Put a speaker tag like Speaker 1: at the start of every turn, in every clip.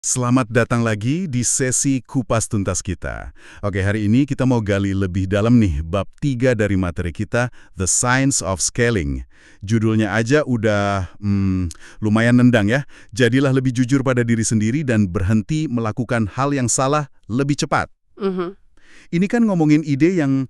Speaker 1: Selamat datang lagi di sesi Kupas Tuntas kita. Oke, hari ini kita mau gali lebih dalam nih bab 3 dari materi kita, The Science of Scaling. Judulnya aja udah lumayan nendang ya. Jadilah lebih jujur pada diri sendiri dan berhenti melakukan hal yang salah lebih cepat.
Speaker 2: Mhm.
Speaker 1: Ini kan ngomongin ide yang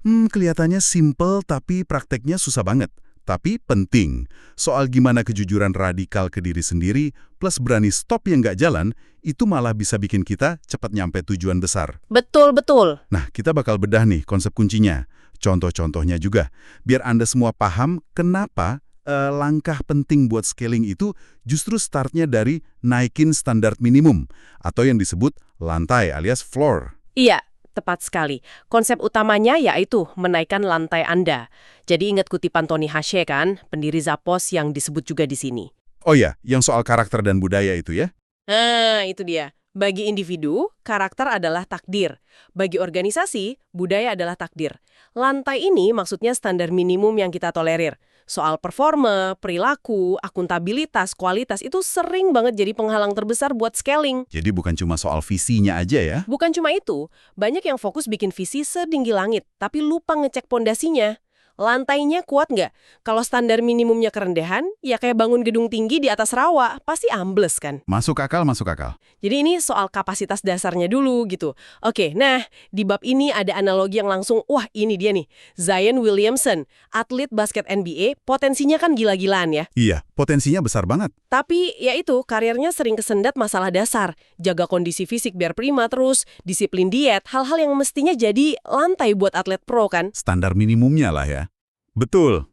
Speaker 1: kelihatannya simple tapi prakteknya susah banget. Tapi penting, soal gimana kejujuran radikal ke diri sendiri plus berani stop yang nggak jalan, itu malah bisa bikin kita cepat nyampe tujuan besar.
Speaker 2: Betul.
Speaker 1: Nah, kita bakal bedah nih konsep kuncinya, contoh-contohnya juga, biar Anda semua paham kenapa langkah penting buat scaling itu justru startnya dari naikin standar minimum, atau yang disebut lantai alias floor.
Speaker 2: Iya, tepat sekali. Konsep utamanya yaitu menaikkan lantai Anda. Jadi ingat kutipan Tony Hsieh kan, pendiri Zappos yang disebut juga di sini.
Speaker 1: Oh ya, yang soal karakter dan budaya itu ya?
Speaker 2: Nah, itu dia. Bagi individu, karakter adalah takdir. Bagi organisasi, budaya adalah takdir. Lantai ini maksudnya standar minimum yang kita tolerir. Soal performa, perilaku, akuntabilitas, kualitas itu sering banget jadi penghalang terbesar buat scaling.
Speaker 1: Jadi bukan cuma soal visinya aja ya?
Speaker 2: Bukan cuma itu, banyak yang fokus bikin visi setinggi langit, tapi lupa ngecek pondasinya. Lantainya kuat nggak? Kalau standar minimumnya kerendahan, ya kayak bangun gedung tinggi di atas rawa, pasti ambles kan?
Speaker 1: Masuk akal, masuk akal.
Speaker 2: Jadi ini soal kapasitas dasarnya dulu gitu. Oke, nah di bab ini ada analogi yang langsung, wah ini dia nih, Zion Williamson, atlet basket NBA, potensinya kan gila-gilaan ya.
Speaker 1: Iya, potensinya besar banget.
Speaker 2: Tapi ya itu, karirnya sering kesendat masalah dasar. Jaga kondisi fisik biar prima terus, disiplin diet, hal-hal yang mestinya jadi lantai buat atlet pro kan.
Speaker 1: Standar minimumnya lah ya. Betul.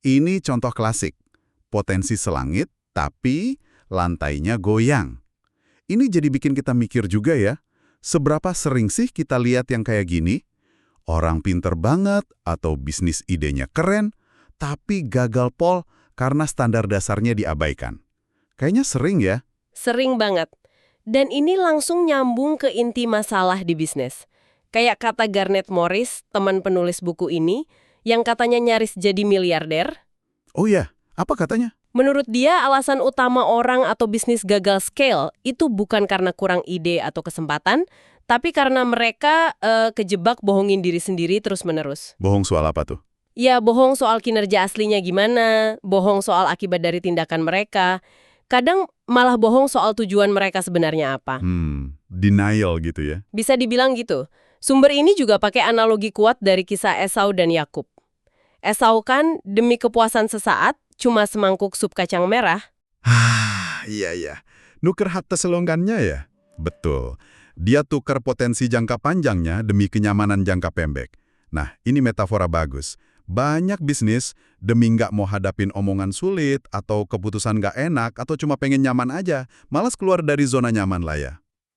Speaker 1: Ini contoh klasik. Potensi selangit, tapi lantainya goyang. Ini jadi bikin kita mikir juga ya, seberapa sering sih kita lihat yang kayak gini? Orang pinter banget atau bisnis idenya keren, tapi gagal pol karena standar dasarnya diabaikan. Kayaknya sering ya.
Speaker 2: Sering banget. Dan ini langsung nyambung ke inti masalah di bisnis. Kayak kata Garnet Morris, teman penulis buku ini, yang katanya nyaris jadi miliarder.
Speaker 1: Oh ya, apa katanya?
Speaker 2: Menurut dia, alasan utama orang atau bisnis gagal scale itu bukan karena kurang ide atau kesempatan, tapi karena mereka kejebak bohongin diri sendiri terus-menerus.
Speaker 1: Bohong soal apa tuh?
Speaker 2: Ya, bohong soal kinerja aslinya gimana, bohong soal akibat dari tindakan mereka. Kadang malah bohong soal tujuan mereka sebenarnya apa.
Speaker 1: Denial gitu ya.
Speaker 2: Bisa dibilang gitu. Sumber ini juga pakai analogi kuat dari kisah Esau dan Yakub. Esau kan demi kepuasan sesaat, cuma semangkuk sup kacang merah.
Speaker 1: Iya. Nuker harta selonggannya ya? Betul. Dia tukar potensi jangka panjangnya demi kenyamanan jangka pendek. Nah, ini metafora bagus. Banyak bisnis demi nggak mau hadapin omongan sulit atau keputusan nggak enak atau cuma pengen nyaman aja, malas keluar dari zona nyaman lah ya.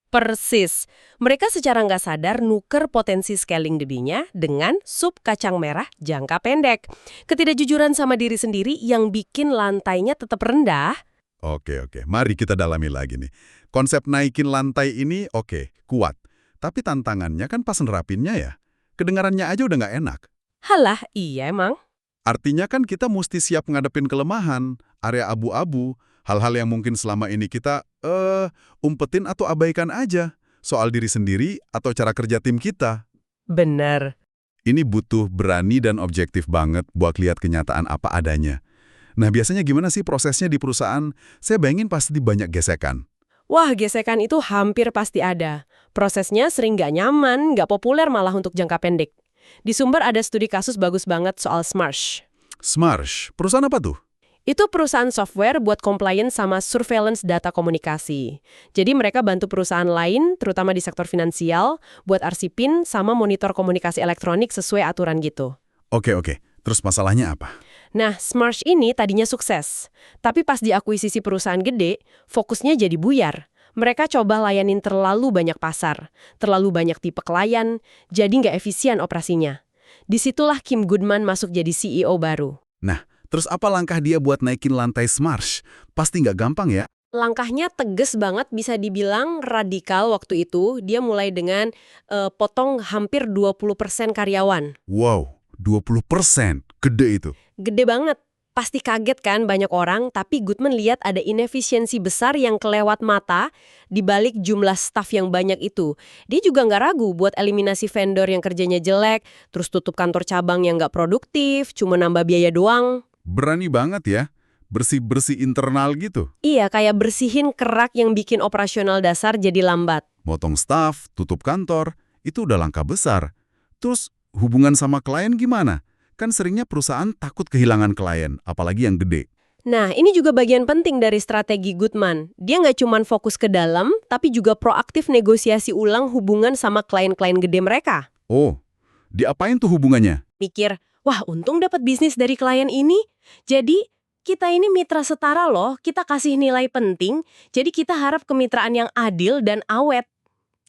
Speaker 2: Persis. Mereka secara nggak sadar nuker potensi scaling dirinya dengan sup kacang merah jangka pendek. Ketidakjujuran sama diri sendiri yang bikin lantainya tetap rendah.
Speaker 1: Oke. Mari kita dalami lagi nih. Konsep naikin lantai ini kuat. Tapi tantangannya kan pas nerapinnya ya. Kedengarannya aja udah nggak enak.
Speaker 2: Halah, iya emang.
Speaker 1: Artinya kan kita mesti siap ngadepin kelemahan, area abu-abu, hal-hal yang mungkin selama ini kita umpetin atau abaikan aja. Soal diri sendiri atau cara kerja tim kita.
Speaker 2: Bener.
Speaker 1: Ini butuh berani dan objektif banget buat lihat kenyataan apa adanya. Nah, biasanya gimana sih prosesnya di perusahaan? Saya bayangin pasti banyak gesekan.
Speaker 2: Wah, gesekan itu hampir pasti ada. Prosesnya sering nggak nyaman, nggak populer malah untuk jangka pendek. Di Sumber ada studi kasus bagus banget soal Smarsh.
Speaker 1: Smarsh, perusahaan apa tuh?
Speaker 2: Itu perusahaan software buat compliance sama surveillance data komunikasi. Jadi mereka bantu perusahaan lain, terutama di sektor finansial, buat arsipin sama monitor komunikasi elektronik sesuai aturan gitu.
Speaker 1: Oke. Terus masalahnya apa?
Speaker 2: Nah, Smarsh ini tadinya sukses. Tapi pas diakuisisi perusahaan gede, fokusnya jadi buyar. Mereka coba layanin terlalu banyak pasar, terlalu banyak tipe klien, jadi nggak efisien operasinya. Disitulah Kim Goodman masuk jadi CEO baru.
Speaker 1: Nah, terus apa langkah dia buat naikin lantai Smarsh? Pasti nggak gampang ya?
Speaker 2: Langkahnya tegas banget, bisa dibilang radikal waktu itu. Dia mulai dengan potong hampir 20% karyawan.
Speaker 1: Wow, 20%. Gede itu.
Speaker 2: Gede banget. Pasti kaget kan banyak orang, tapi Goodman lihat ada inefisiensi besar yang kelewat mata di balik jumlah staf yang banyak itu. Dia juga nggak ragu buat eliminasi vendor yang kerjanya jelek, terus tutup kantor cabang yang nggak produktif, cuma nambah biaya doang.
Speaker 1: Berani banget ya, bersih-bersih internal gitu.
Speaker 2: Iya, kayak bersihin kerak yang bikin operasional dasar jadi lambat.
Speaker 1: Motong staf, tutup kantor, itu udah langkah besar. Terus hubungan sama klien gimana? Kan seringnya perusahaan takut kehilangan klien, apalagi yang gede.
Speaker 2: Nah, ini juga bagian penting dari strategi Goodman. Dia nggak cuma fokus ke dalam, tapi juga proaktif negosiasi ulang hubungan sama klien-klien gede mereka.
Speaker 1: Oh, diapain tuh hubungannya?
Speaker 2: Mikir, wah untung dapat bisnis dari klien ini. Jadi, kita ini mitra setara loh, kita kasih nilai penting, jadi kita harap kemitraan yang adil dan awet.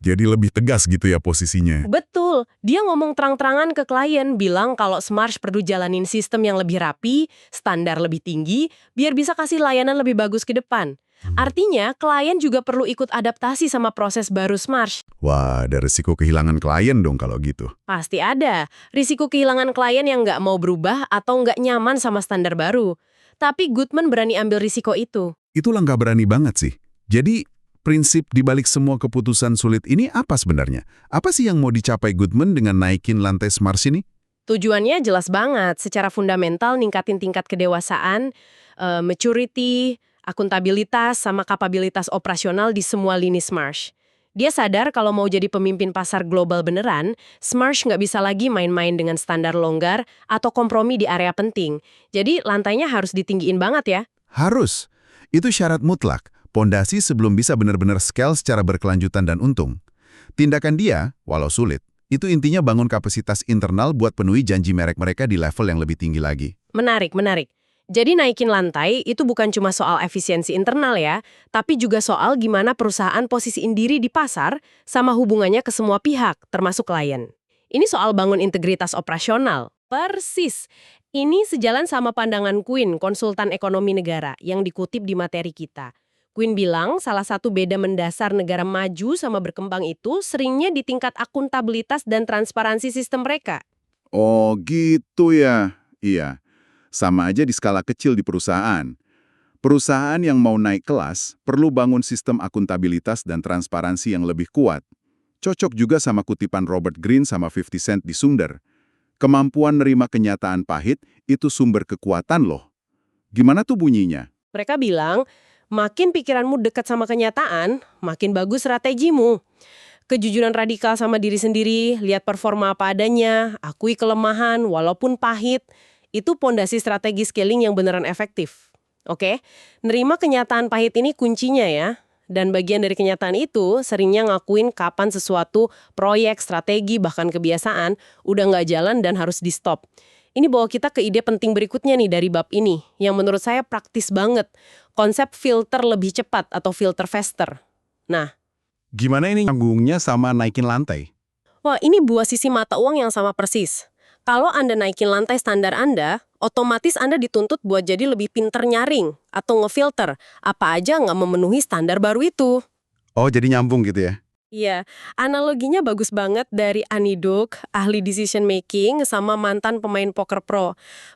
Speaker 1: Jadi lebih tegas gitu ya posisinya.
Speaker 2: Betul, dia ngomong terang-terangan ke klien, bilang kalau Smarsh perlu jalanin sistem yang lebih rapi, standar lebih tinggi, biar bisa kasih layanan lebih bagus ke depan. Artinya, klien juga perlu ikut adaptasi sama proses baru Smarsh.
Speaker 1: Wah, ada risiko kehilangan klien dong kalau gitu.
Speaker 2: Pasti ada. Risiko kehilangan klien yang nggak mau berubah atau nggak nyaman sama standar baru. Tapi Goodman berani ambil risiko itu.
Speaker 1: Itu langkah berani banget sih. Jadi, prinsip dibalik semua keputusan sulit ini apa sebenarnya? Apa sih yang mau dicapai Goodman dengan naikin lantai Smarsh ini?
Speaker 2: Tujuannya jelas banget. Secara fundamental ningkatin tingkat kedewasaan, maturity, akuntabilitas, sama kapabilitas operasional di semua lini Smarsh. Dia sadar kalau mau jadi pemimpin pasar global beneran, Smarsh nggak bisa lagi main-main dengan standar longgar atau kompromi di area penting. Jadi lantainya harus ditinggiin banget ya.
Speaker 1: Harus. Itu syarat mutlak. Pondasi sebelum bisa benar-benar scale secara berkelanjutan dan untung. Tindakan dia, walau sulit, itu intinya bangun kapasitas internal buat penuhi janji merek mereka di level yang lebih tinggi lagi.
Speaker 2: Menarik, menarik. Jadi naikin lantai itu bukan cuma soal efisiensi internal ya, tapi juga soal gimana perusahaan posisiin diri di pasar sama hubungannya ke semua pihak, termasuk klien. Ini soal bangun integritas operasional. Persis. Ini sejalan sama pandangan Quinn, konsultan ekonomi negara, yang dikutip di materi kita. Quinn bilang salah satu beda mendasar negara maju sama berkembang itu seringnya di tingkat akuntabilitas dan transparansi sistem mereka.
Speaker 1: Oh gitu ya. Iya. Sama aja di skala kecil di perusahaan. Perusahaan yang mau naik kelas perlu bangun sistem akuntabilitas dan transparansi yang lebih kuat. Cocok juga sama kutipan Robert Greene sama 50 Cent di Sumber. Kemampuan nerima kenyataan pahit itu sumber kekuatan loh. Gimana tuh bunyinya?
Speaker 2: Mereka bilang, makin pikiranmu dekat sama kenyataan, makin bagus strategimu. Kejujuran radikal sama diri sendiri, lihat performa apa adanya, akui kelemahan walaupun pahit, itu pondasi strategi scaling yang beneran efektif. Oke, nerima kenyataan pahit ini kuncinya ya. Dan bagian dari kenyataan itu seringnya ngakuin kapan sesuatu, proyek, strategi, bahkan kebiasaan udah nggak jalan dan harus di-stop. Ini bawa kita ke ide penting berikutnya nih dari bab ini, yang menurut saya praktis banget. Konsep filter lebih cepat atau filter faster. Nah,
Speaker 1: Gimana ini nyanggungnya sama naikin lantai?
Speaker 2: wah ini dua sisi mata uang yang sama persis. Kalau Anda naikin lantai standar Anda, otomatis Anda dituntut buat jadi lebih pinter nyaring atau ngefilter apa aja nggak memenuhi standar baru itu.
Speaker 1: Oh, jadi nyambung gitu ya?
Speaker 2: Iya, analoginya bagus banget dari Annie Duke, ahli decision making, sama mantan pemain poker pro.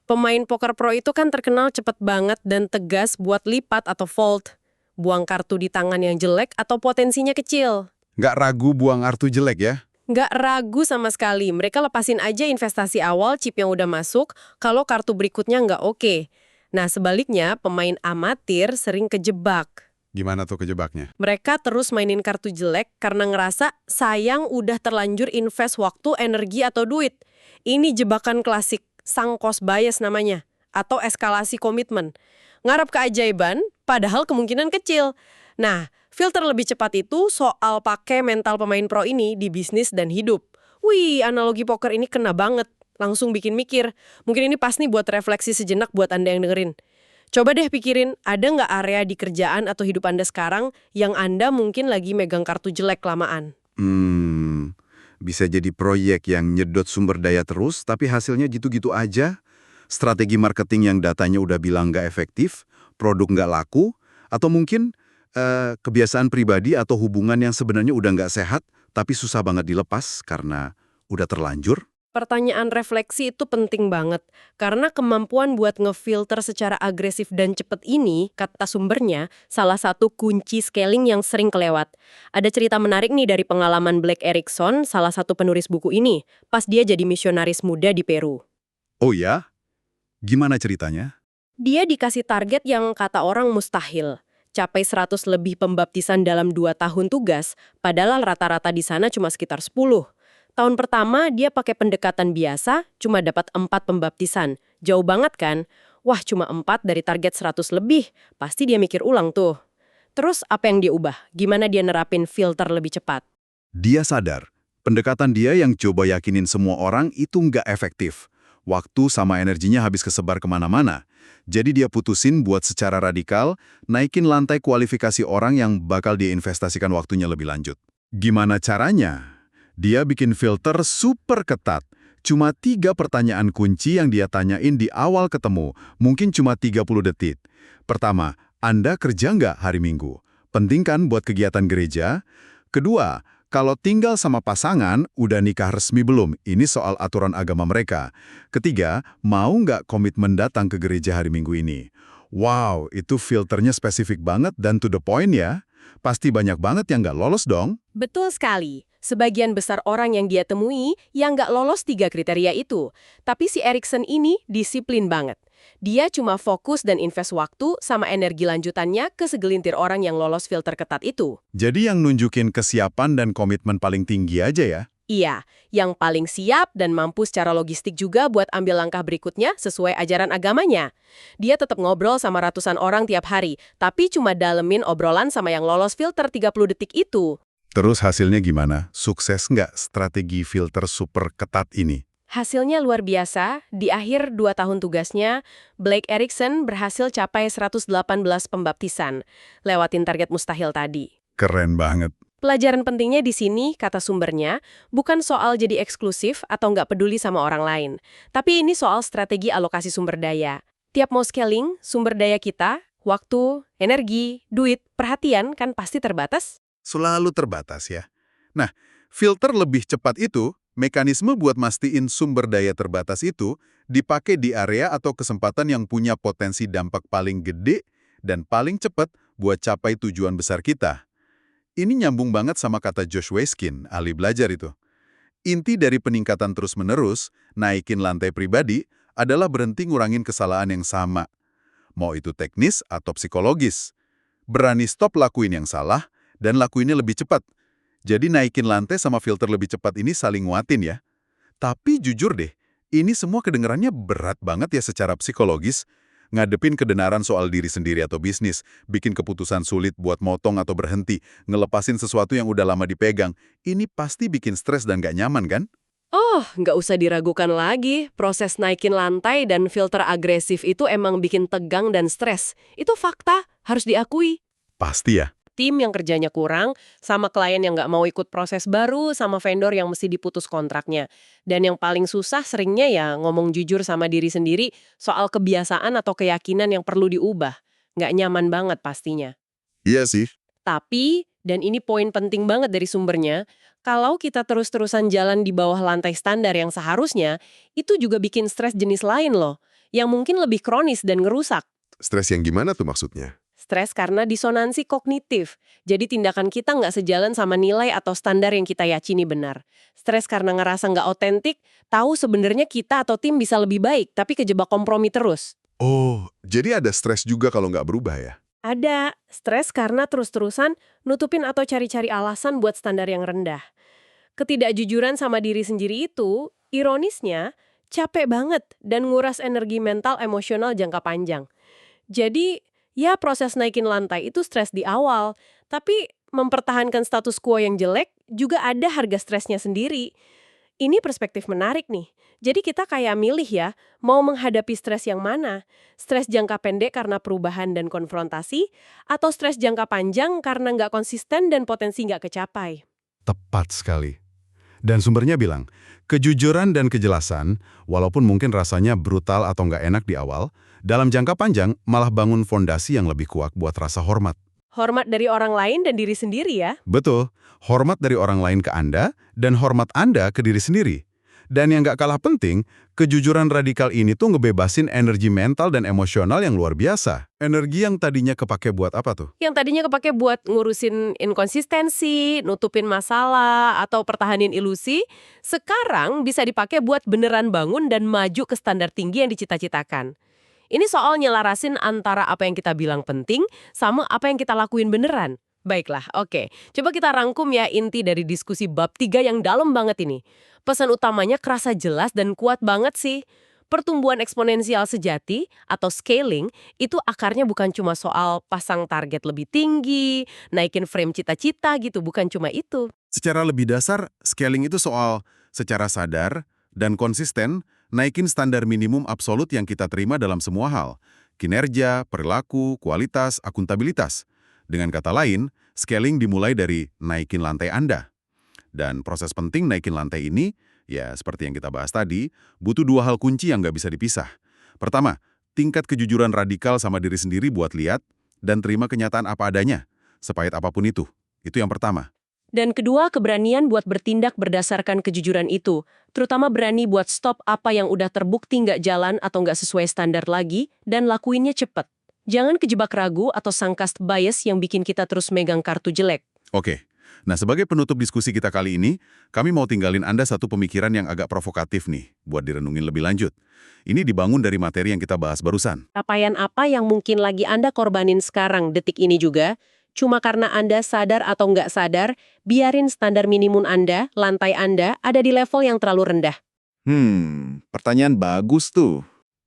Speaker 2: Pemain poker pro itu kan terkenal cepet banget dan tegas buat lipat atau fold. Buang kartu di tangan yang jelek atau potensinya kecil.
Speaker 1: Nggak ragu buang kartu jelek ya?
Speaker 2: Nggak ragu sama sekali, mereka lepasin aja investasi awal chip yang udah masuk kalau kartu berikutnya nggak oke. Nah sebaliknya, pemain amatir sering kejebak.
Speaker 1: Gimana tuh kejebaknya?
Speaker 2: Mereka terus mainin kartu jelek karena ngerasa sayang udah terlanjur invest waktu, energi, atau duit. Ini jebakan klasik, sunk cost bias namanya, atau eskalasi komitmen. Ngarep keajaiban, padahal kemungkinan kecil. Nah, filter lebih cepat itu soal pakai mental pemain pro ini di bisnis dan hidup. Wih, analogi poker ini kena banget. Langsung bikin mikir. Mungkin ini pas nih buat refleksi sejenak buat Anda yang dengerin. Coba deh pikirin, ada nggak area di kerjaan atau hidup Anda sekarang yang Anda mungkin lagi megang kartu jelek kelamaan?
Speaker 1: Bisa jadi proyek yang nyedot sumber daya terus, tapi hasilnya gitu-gitu aja. Strategi marketing yang datanya udah bilang nggak efektif, produk nggak laku, atau mungkin kebiasaan pribadi atau hubungan yang sebenarnya udah nggak sehat, tapi susah banget dilepas karena udah terlanjur.
Speaker 2: Pertanyaan refleksi itu penting banget, karena kemampuan buat ngefilter secara agresif dan cepat ini, kata sumbernya, salah satu kunci scaling yang sering kelewat. Ada cerita menarik nih dari pengalaman Blake Erickson, salah satu penulis buku ini, pas dia jadi misionaris muda di Peru.
Speaker 1: Oh ya? Gimana ceritanya?
Speaker 2: Dia dikasih target yang kata orang mustahil. Capai 100 lebih pembaptisan dalam 2 tahun tugas, padahal rata-rata di sana cuma sekitar 10. Tahun pertama dia pakai pendekatan biasa, cuma dapat 4 pembaptisan. Jauh banget kan? Wah, cuma 4 dari target 100 lebih. Pasti dia mikir ulang tuh. Terus apa yang dia ubah? Gimana dia nerapin filter lebih cepat?
Speaker 1: Dia sadar, pendekatan dia yang coba yakinin semua orang itu nggak efektif. Waktu sama energinya habis kesebar kemana-mana. Jadi dia putusin buat secara radikal, naikin lantai kualifikasi orang yang bakal diinvestasikan waktunya lebih lanjut. Gimana caranya? Dia bikin filter super ketat. Cuma 3 pertanyaan kunci yang dia tanyain di awal ketemu, mungkin cuma 30 detik. Pertama, Anda kerja nggak hari Minggu? Penting kan buat kegiatan gereja? Kedua, kalau tinggal sama pasangan, udah nikah resmi belum? Ini soal aturan agama mereka. Ketiga, mau nggak komitmen datang ke gereja hari Minggu ini? Wow, itu filternya spesifik banget dan to the point ya. Pasti banyak banget yang nggak lolos dong.
Speaker 2: Betul sekali. Sebagian besar orang yang dia temui yang nggak lolos 3 kriteria itu. Tapi si Erickson ini disiplin banget. Dia cuma fokus dan invest waktu sama energi lanjutannya ke segelintir orang yang lolos filter ketat itu.
Speaker 1: Jadi yang nunjukin kesiapan dan komitmen paling tinggi aja ya?
Speaker 2: Iya, yang paling siap dan mampu secara logistik juga buat ambil langkah berikutnya sesuai ajaran agamanya. Dia tetap ngobrol sama ratusan orang tiap hari, tapi cuma dalemin obrolan sama yang lolos filter 30 detik itu.
Speaker 1: Terus hasilnya gimana? Sukses nggak strategi filter super ketat ini?
Speaker 2: Hasilnya luar biasa, di akhir 2 tahun tugasnya, Blake Erickson berhasil capai 118 pembaptisan, lewatin target mustahil tadi.
Speaker 1: Keren banget.
Speaker 2: Pelajaran pentingnya di sini, kata sumbernya, bukan soal jadi eksklusif atau nggak peduli sama orang lain. Tapi ini soal strategi alokasi sumber daya. Tiap mau scaling, sumber daya kita, waktu, energi, duit, perhatian kan pasti terbatas.
Speaker 1: Selalu terbatas ya. Nah, filter lebih cepat itu, mekanisme buat mastiin sumber daya terbatas itu, dipakai di area atau kesempatan yang punya potensi dampak paling gede dan paling cepat buat capai tujuan besar kita. Ini nyambung banget sama kata Josh Waitzkin, ahli belajar itu. Inti dari peningkatan terus-menerus, naikin lantai pribadi, adalah berhenti ngurangin kesalahan yang sama. Mau itu teknis atau psikologis. Berani stop lakuin yang salah, dan lakuinnya lebih cepat. Jadi naikin lantai sama filter lebih cepat ini saling nguatin ya. Tapi jujur deh, ini semua kedengarannya berat banget ya secara psikologis. Ngadepin kebenaran soal diri sendiri atau bisnis, bikin keputusan sulit buat motong atau berhenti, ngelepasin sesuatu yang udah lama dipegang, ini pasti bikin stres dan gak nyaman kan?
Speaker 2: Oh, nggak usah diragukan lagi. Proses naikin lantai dan filter agresif itu emang bikin tegang dan stres. Itu fakta, harus diakui.
Speaker 1: Pasti ya.
Speaker 2: Tim yang kerjanya kurang, sama klien yang nggak mau ikut proses baru, sama vendor yang mesti diputus kontraknya. Dan yang paling susah seringnya ya ngomong jujur sama diri sendiri soal kebiasaan atau keyakinan yang perlu diubah. Nggak nyaman banget pastinya.
Speaker 1: Iya sih.
Speaker 2: Tapi, dan ini poin penting banget dari sumbernya, kalau kita terus-terusan jalan di bawah lantai standar yang seharusnya, itu juga bikin stres jenis lain loh, yang mungkin lebih kronis dan ngerusak.
Speaker 3: Stres yang gimana tuh maksudnya?
Speaker 2: Stres karena disonansi kognitif. Jadi tindakan kita nggak sejalan sama nilai atau standar yang kita yakini benar. Stres karena ngerasa nggak otentik, tahu sebenarnya kita atau tim bisa lebih baik, tapi kejebak kompromi terus.
Speaker 3: Oh, jadi ada stres juga kalau nggak berubah ya?
Speaker 2: Ada stres karena terus-terusan nutupin atau cari-cari alasan buat standar yang rendah. Ketidakjujuran sama diri sendiri itu, ironisnya, capek banget dan nguras energi mental emosional jangka panjang. Jadi, ya, proses naikin lantai itu stres di awal, tapi mempertahankan status quo yang jelek juga ada harga stresnya sendiri. Ini perspektif menarik nih. Jadi kita kayak milih ya, mau menghadapi stres yang mana? Stres jangka pendek karena perubahan dan konfrontasi, atau stres jangka panjang karena nggak konsisten dan potensi nggak kecapai?
Speaker 1: Tepat sekali. Dan sumbernya bilang, kejujuran dan kejelasan, walaupun mungkin rasanya brutal atau nggak enak di awal, dalam jangka panjang malah bangun fondasi yang lebih kuat buat rasa hormat.
Speaker 2: Hormat dari orang lain dan diri sendiri ya?
Speaker 1: Betul, hormat dari orang lain ke Anda dan hormat Anda ke diri sendiri. Dan yang nggak kalah penting, kejujuran radikal ini tuh ngebebasin energi mental dan emosional yang luar biasa. Energi yang tadinya kepake buat apa tuh?
Speaker 2: Yang tadinya kepake buat ngurusin inkonsistensi, nutupin masalah, atau pertahanin ilusi, sekarang bisa dipakai buat beneran bangun dan maju ke standar tinggi yang dicita-citakan. Ini soal nyelarasin antara apa yang kita bilang penting sama apa yang kita lakuin beneran. Baiklah, oke. Coba kita rangkum ya inti dari diskusi bab 3 yang dalam banget ini. Pesan utamanya kerasa jelas dan kuat banget sih. Pertumbuhan eksponensial sejati atau scaling itu akarnya bukan cuma soal pasang target lebih tinggi, naikin frame cita-cita gitu, bukan cuma itu.
Speaker 1: Secara lebih dasar, scaling itu soal secara sadar dan konsisten naikin standar minimum absolut yang kita terima dalam semua hal. Kinerja, perilaku, kualitas, akuntabilitas. Dengan kata lain, scaling dimulai dari naikin lantai Anda. Dan proses penting naikin lantai ini, ya seperti yang kita bahas tadi, butuh dua hal kunci yang nggak bisa dipisah. Pertama, tingkat kejujuran radikal sama diri sendiri buat lihat dan terima kenyataan apa adanya, sepahit apapun itu. Itu yang pertama.
Speaker 2: Dan kedua, keberanian buat bertindak berdasarkan kejujuran itu. Terutama berani buat stop apa yang udah terbukti nggak jalan atau nggak sesuai standar lagi, dan lakuinnya cepet. Jangan kejebak ragu atau sangkast bias yang bikin kita terus megang kartu jelek.
Speaker 1: Oke, nah sebagai penutup diskusi kita kali ini, kami mau tinggalin Anda satu pemikiran yang agak provokatif nih, buat direnungin lebih lanjut. Ini dibangun dari materi yang kita bahas barusan.
Speaker 2: Capaian apa yang mungkin lagi Anda korbanin sekarang, detik ini juga, cuma karena Anda sadar atau nggak sadar, biarin standar minimum Anda, lantai Anda, ada di level yang terlalu rendah.
Speaker 4: Pertanyaan bagus tuh.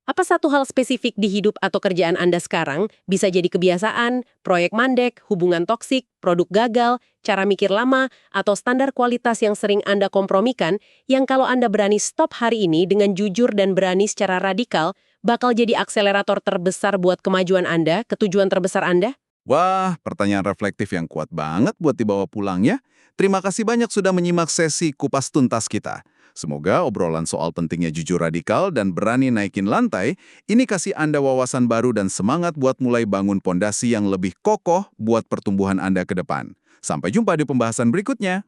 Speaker 2: Apa satu hal spesifik di hidup atau kerjaan Anda sekarang bisa jadi kebiasaan, proyek mandek, hubungan toksik, produk gagal, cara mikir lama, atau standar kualitas yang sering Anda kompromikan, yang kalau Anda berani stop hari ini dengan jujur dan berani secara radikal, bakal jadi akselerator terbesar buat kemajuan Anda, ketujuan terbesar Anda?
Speaker 4: Wah, pertanyaan reflektif yang kuat banget buat dibawa pulang ya. Terima kasih banyak sudah menyimak sesi kupas tuntas kita. Semoga obrolan soal pentingnya jujur radikal dan berani naikin lantai ini kasih Anda wawasan baru dan semangat buat mulai bangun pondasi yang lebih kokoh buat pertumbuhan Anda ke depan. Sampai jumpa di pembahasan berikutnya.